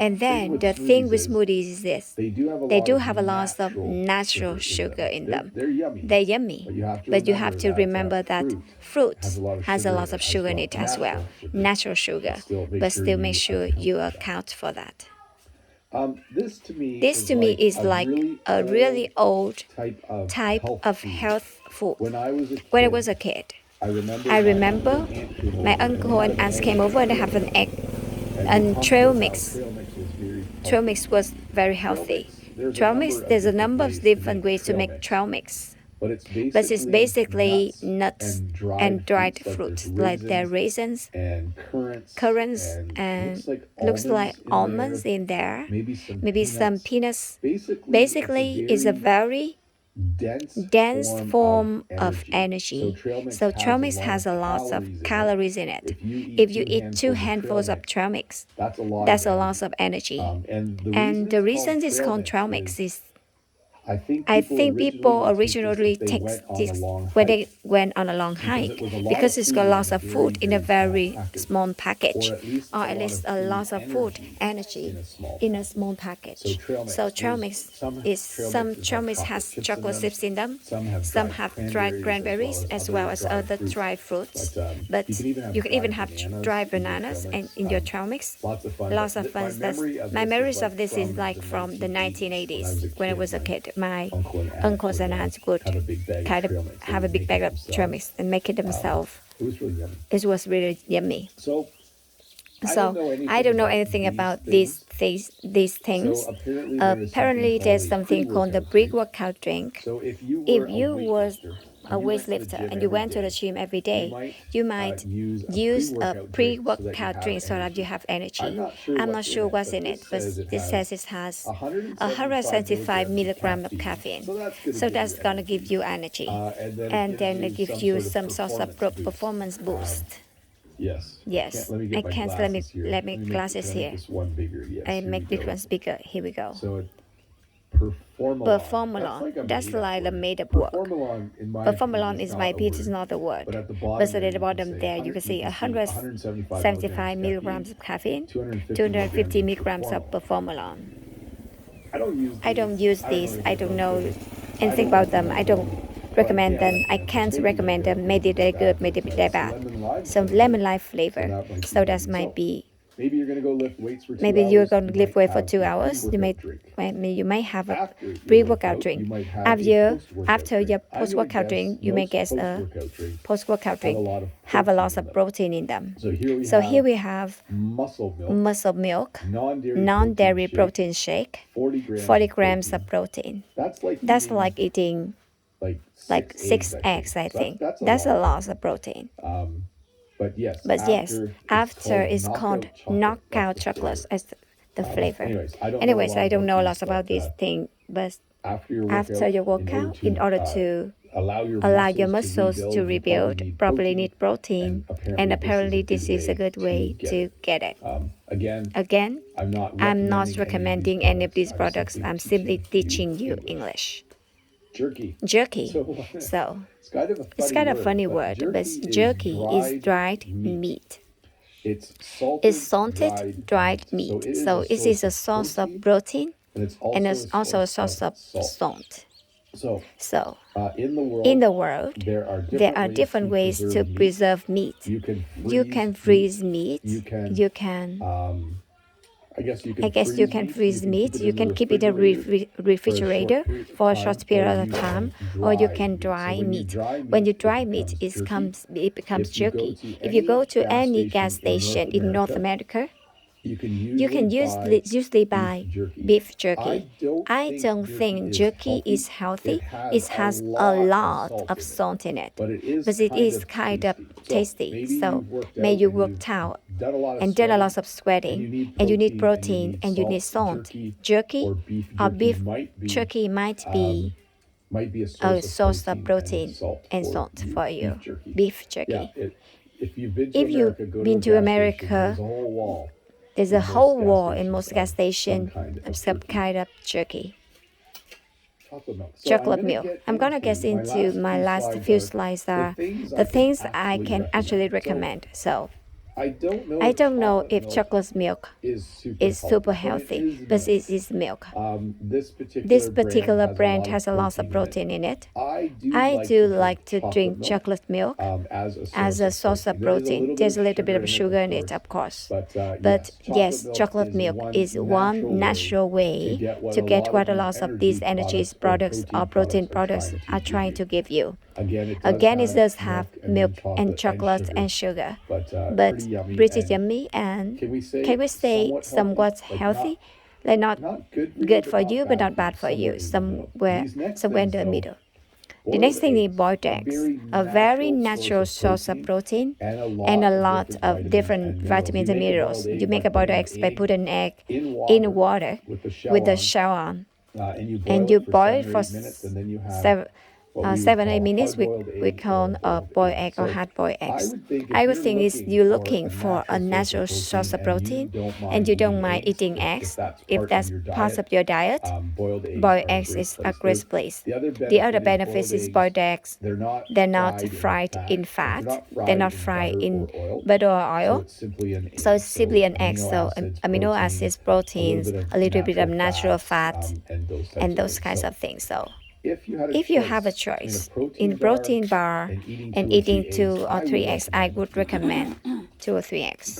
And then the thing with smoothies is this. They do have a lot of natural sugar in them. They're yummy. But you have to remember that fruit has a lot of sugar in it as well. Natural sugar. But still make sure you account for that. This to me is like a really old type of health food. When I was a kid, I remember my uncle and aunts came over and have an egg and trail mix. Trail mix was very healthy. Trail mix, there's a number of different ways to make trail mix. But it's basically nuts and dried fruits, like their raisins, currants, and looks like almonds in there. Maybe some peanuts. Basically, it's a very dense form of energy. So trail mix has a lot of calories in it. If you eat 2 handfuls of trail mix, that's a lot of energy. And the reason it's called trail mix is I think people originally take this when they went on a long hike because it's got lots of food in a very small package, or at least a lot of food energy in a small package. So trail mix is some trail mix has chocolate chips in them, some have dried cranberries as well as other dried fruits. But you can even have dried bananas and in your trail mix. Lots of fun. My memories of this is like from the 1980s when I was a kid. My uncles and aunts would kind of have a big bag of trail mix and make it themselves. It was really yummy. So I don't know anything about these things. Apparently, there's something called the pre-workout drink. If you was a weightlifter and you went to the gym every day, you might use a pre-workout drink so that you have energy. I'm not sure what's in it, but it says it has 175 milligrams of caffeine. So that's gonna give you energy, and then it gives you some sort of performance boost. Yes. I can't. Let me glasses here. I make this one bigger. Here we go. Performalon. That's like the made-up word. Performalon is my piece, is not the word. But at the bottom there, you can see 175 milligrams of caffeine, 250 milligrams of performalon. I don't use these. I don't know anything about them. I don't recommend them. I can't recommend them. Maybe they're good, maybe they're bad. Some lemon lime flavor. So that might be. Maybe you're going to lift weight for 2 hours. You might have a pre-workout drink. After your post-workout drink, you may get a post-workout drink. Have a lot of protein in them. So here we have muscle milk, non-dairy protein shake, 40 grams of protein. That's like eating like 6 eggs, I think. That's a lot of protein. But yes, after it's called knockout chocolate as the flavor. Anyways, I don't know a lot about this thing, but after your workout, in order to allow your muscles to rebuild, probably need protein, and apparently this is a good way to get it. Again, I'm not recommending any of these products. I'm simply teaching you English. Jerky. So it's kind of a funny word, but jerky is dried meat. It's salted dried meat. So it is a source of protein and it's also a source of salt. So in the world, there are different ways to preserve meat. You can freeze meat. You can. I guess you can freeze meat. You can keep it in a refrigerator for a short period of time, or you can dry meat. When you dry meat, it becomes jerky. If you go to any gas station in North America, you can usually buy beef jerky. I don't think jerky is healthy. It has a lot of salt in it, but it is kind of tasty. So may you work out and done a lot of sweating, and you need protein and you need salt. Jerky or beef jerky might be a source of protein and salt for you. Beef jerky. If you've been to America, there's a whole wall in most gas stations of some kind of jerky. Chocolate milk. I'm going to get into my last few slides are the things I can actually recommend. So I don't know if chocolate milk is super healthy, but it is milk. This particular brand has a lot of protein in it. I do like to drink chocolate milk as a source of protein. There's a little bit of sugar in it, of course. But yes, chocolate milk is one natural way to get what a lot of these energy products or protein products are trying to give you. Again, it does have milk and chocolate and sugar, but pretty yummy and can we say somewhat healthy? Like not good for you, but not bad for you. Somewhere in the middle. The next thing is boiled eggs, a very natural source of protein and a lot of different vitamins and minerals. You make a boiled eggs by putting an egg in water with the shell on, and you boil it for 7-8 minutes. We call boiled egg or hard-boiled eggs. I would think is you're looking for a natural source of protein, and you don't mind eating eggs. If that's part of your diet, boiled eggs is a great place. The other benefits is boiled eggs. They're not fried in fat. They're not fried in butter or oil. So it's simply an egg. So amino acids, proteins, a little bit of natural fat, and those kinds of things. So if you have a choice in protein bar and eating 2 or 3 eggs, I would recommend 2 or 3 eggs.